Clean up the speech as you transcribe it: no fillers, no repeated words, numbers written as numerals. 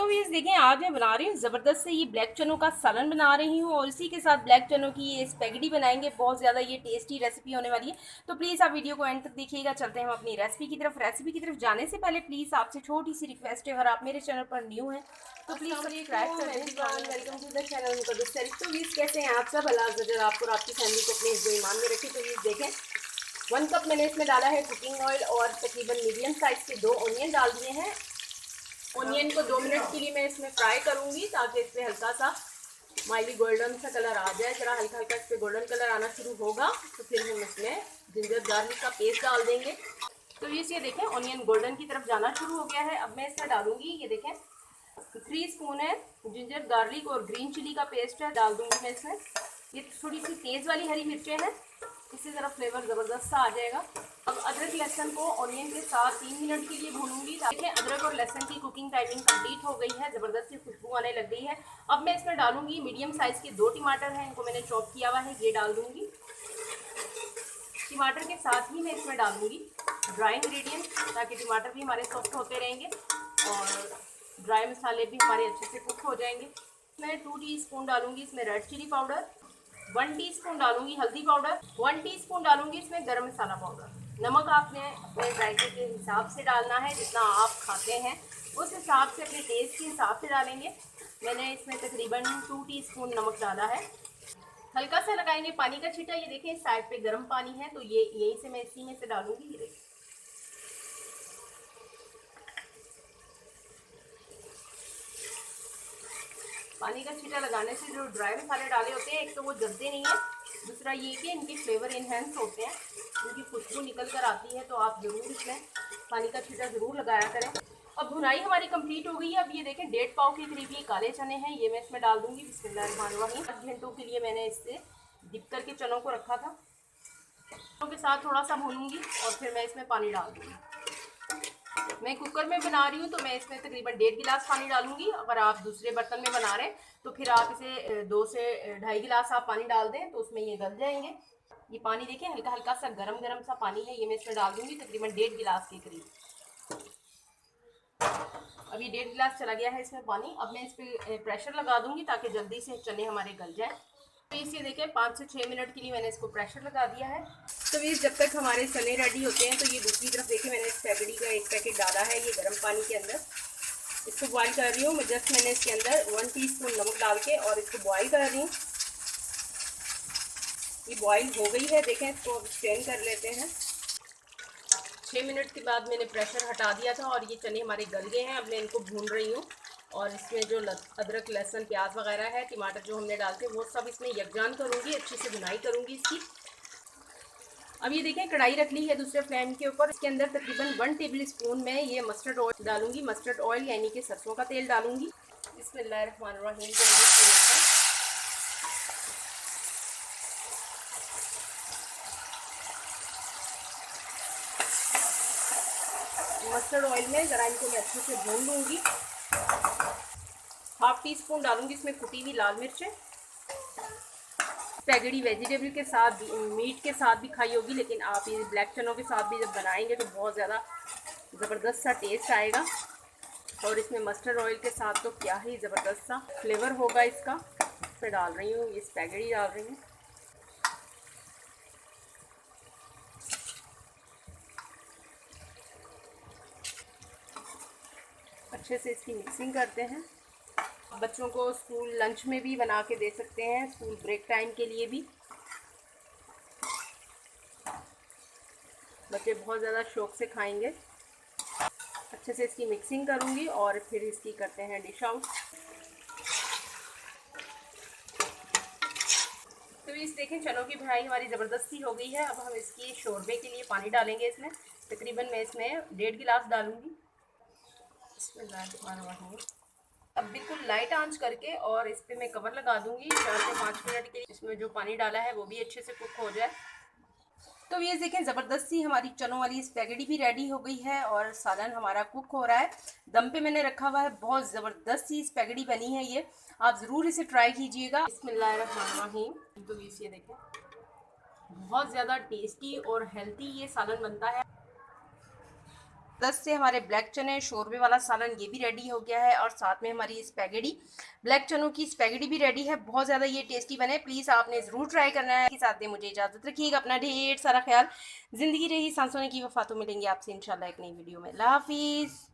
तो ये देखें, आज मैं बना रही हूँ ज़बरदस्त से ये ब्लैक चनों का सालन बना रही हूँ और इसी के साथ ब्लैक चनों की ये स्पेगेटी बनाएंगे। बहुत ज़्यादा ये टेस्टी रेसिपी होने वाली है, तो प्लीज़ आप वीडियो को एंड तक देखिएगा। चलते हैं हम अपनी रेसिपी की तरफ जाने से पहले प्लीज़ आपसे छोटी सी रिक्वेस्ट है, अगर आप मेरे चैनल पर न्यू हैं तो प्लीज़ सब्सक्राइब कर दें। वेलकम टू द चैनल तो ये कैसे हैं आप सब? अल्लाह अज़्ज़ल आपको और आपकी फैमिली को अपने हिफ्ज़ ईमान में रखें। तो ये देखें, 1 कप मैंने इसमें डाला है कुकिंग ऑयल और तकरीबन मीडियम साइज़ के 2 ऑनियन डाल दिए हैं। ऑनियन को 2 मिनट के लिए मैं इसमें फ्राई करूंगी ताकि इस पर हल्का सा माइली गोल्डन सा कलर आ जाए। जरा हल्का हल्का इस पर गोल्डन कलर आना शुरू होगा तो फिर हम इसमें जिंजर गार्लिक का पेस्ट डाल देंगे। तो ये देखें, ऑनियन गोल्डन की तरफ जाना शुरू हो गया है। अब मैं इसमें डालूंगी, ये देखें 3 स्पून है जिंजर गार्लिक और ग्रीन चिली का पेस्ट है, डाल दूंगी मैं इसमें। ये थोड़ी सी तेज़ वाली हरी मिर्चें हैं, इससे ज़रा फ्लेवर ज़बरदस्त सा आ जाएगा। अब अदरक लहसुन को ऑनियन के साथ 3 मिनट के लिए भूनूंगी। देखिए, अदरक और लहसुन की कुकिंग टाइमिंग कंप्लीट हो गई है, ज़बरदस्त सी खुशबू आने लग गई है। अब मैं इसमें डालूंगी मीडियम साइज़ के 2 टमाटर हैं, इनको मैंने चॉप किया हुआ है, ये डाल दूंगी। टमाटर के साथ ही मैं इसमें डालूंगी ड्राई इंग्रेडिएंट, ताकि टमाटर भी हमारे सॉफ्ट होते रहेंगे और ड्राई मसाले भी हमारे अच्छे से कुक हो जाएंगे। मैं 2 टीस्पून डालूंगी इसमें रेड चिली पाउडर, 1 टीस्पून डालूंगी हल्दी पाउडर, 1 टीस्पून डालूंगी इसमें गरम मसाला पाउडर। नमक आपने अपने जायके के हिसाब से डालना है, जितना आप खाते हैं उस हिसाब से, अपने टेस्ट के हिसाब से डालेंगे। मैंने इसमें तकरीबन 2 टीस्पून नमक डाला है। हल्का सा लगाएंगे पानी का छींटा। ये देखें, साइड पे गर्म पानी है तो ये यहीं से मैं इसी में से डालूंगी। ये देखिए, पानी का छींटा लगाने से जो ड्राई मसाले डाले होते हैं, एक तो वो जलते नहीं है, दूसरा ये कि इनके फ्लेवर इन्हेंस होते हैं, उनकी खुशबू निकल कर आती है। तो आप ज़रूर इसमें पानी का छींटा ज़रूर लगाया करें। अब भुनाई हमारी कंप्लीट हो गई है। अब ये देखें, 1.5 पाव के करीब ये काले चने हैं, ये मैं इसमें डाल दूंगी। बिस्मिल्लाहिर्रहमानिर्रहीम। 5 घंटों के लिए मैंने इससे डिप करके चनों को रखा था। चनों के साथ थोड़ा सा भूनूंगी और फिर मैं इसमें पानी डाल दूँगी। मैं कुकर में बना रही हूँ तो मैं इसमें तकरीबन 1.5 गिलास पानी डालूंगी। अगर आप दूसरे बर्तन में बना रहे हैं तो फिर आप इसे 2 से 2.5 गिलास आप पानी डाल दें तो उसमें ये गल जाएंगे। ये पानी देखिए, हल्का हल्का सा गरम गरम सा पानी है, ये मैं इसमें डाल दूंगी तकरीबन 1.5 गिलास के करीब। अब ये 1.5 गिलास चला गया है इसमें पानी। अब मैं इस पर प्रेशर लगा दूंगी ताकि जल्दी से चने हमारे गल जाए। तो इसे देखिए, 5 से 6 मिनट के लिए मैंने इसको प्रेशर लगा दिया है। तो ये जब तक हमारे चने रेडी होते हैं तो ये दूसरी तरफ देखिए, मैंने स्पेगेटी का 1 पैकेट डाला है ये गर्म पानी के अंदर। इसको बॉईल कर रही हूँ मैं। जस्ट मैंने इसके अंदर 1 टीस्पून नमक डाल के और इसको बॉईल कर रही हूँ। ये बॉईल हो गई है, देखें इसको स्ट्रेन कर लेते हैं। 6 मिनट के बाद मैंने प्रेशर हटा दिया था और ये चने हमारे गल गए हैं। अब मैं इनको भून रही हूँ और इसमें जो अदरक लहसुन प्याज वगैरह है, टमाटर जो हमने डालते वो सब इसमें यकजान करूँगी, अच्छे से भुनाई करूँगी इसकी। अब ये देखें, कढ़ाई रख ली है दूसरे फ्लेम के ऊपर। इसके अंदर तकरीबन 1 टेबल स्पून में ये मस्टर्ड ऑयल डालूंगी। मस्टर्ड ऑयल यानी कि सरसों का तेल डालूंगी। बिस्मिल्लाहिर्रहमानिर्रहीम। मस्टर्ड ऑयल में ज़रा इनको मैं अच्छे से भून लूँगी। 1/2 टीस्पून डालूंगी इसमें कुटी हुई लाल मिर्चें। स्पेगेटी वेजिटेबल के साथ, मीट के साथ भी खाई होगी, लेकिन आप ये ब्लैक चनों के साथ भी जब बनाएंगे तो बहुत ज़्यादा ज़बरदस्त सा टेस्ट आएगा। और इसमें मस्टर्ड ऑयल के साथ तो क्या ही ज़बरदस्त सा फ्लेवर होगा इसका। मैं डाल रही हूँ, ये स्पेगेटी डाल रही हूँ। अच्छे से इसकी मिक्सिंग करते हैं। बच्चों को स्कूल लंच में भी बना के दे सकते हैं, स्कूल ब्रेक टाइम के लिए भी। बच्चे बहुत ज़्यादा शौक से खाएंगे। अच्छे से इसकी मिक्सिंग करूँगी और फिर इसकी करते हैं डिश आउट। तो इस देखें, चनों की भुनाई हमारी ज़बरदस्ती हो गई है। अब हम इसकी शोरबे के लिए पानी डालेंगे इसमें। तकरीबन मैं इसमें 1.5 गिलास डालूँगी। अब बिल्कुल लाइट आंच करके और इस पर मैं कवर लगा दूंगी 4 से 5 मिनट के लिए। इसमें जो पानी डाला है वो भी अच्छे से कुक हो जाए। तो ये देखें, ज़बरदस्ती हमारी चनों वाली स्पेगेटी भी रेडी हो गई है और सालन हमारा कुक हो रहा है। दम पे मैंने रखा हुआ है। बहुत ज़बरदस्त सी स्पेगेटी बनी है ये, आप ज़रूर इसे ट्राई कीजिएगा। बिस्मिल्लाहिर्रहमानिर्रहीम। तो ये देखें, बहुत ज़्यादा टेस्टी और हेल्थी ये सालन बनता है। ज़बरदस्त से हमारे ब्लैक चने शोरबे वाला सालन ये भी रेडी हो गया है और साथ में हमारी स्पैगेटी ब्लैक चनों की स्पैगेटी भी रेडी है। बहुत ज़्यादा ये टेस्टी बने, प्लीज़ आपने ज़रूर ट्राई करना है। के साथ दे मुझे इजाज़त, रखिएगा अपना ढेर सारा ख्याल। ज़िंदगी रही सांसों ने की वफ़ा, तो मिलेंगे आपसे इंशाल्लाह एक नई वीडियो में। अल्लाह हाफ़िज़।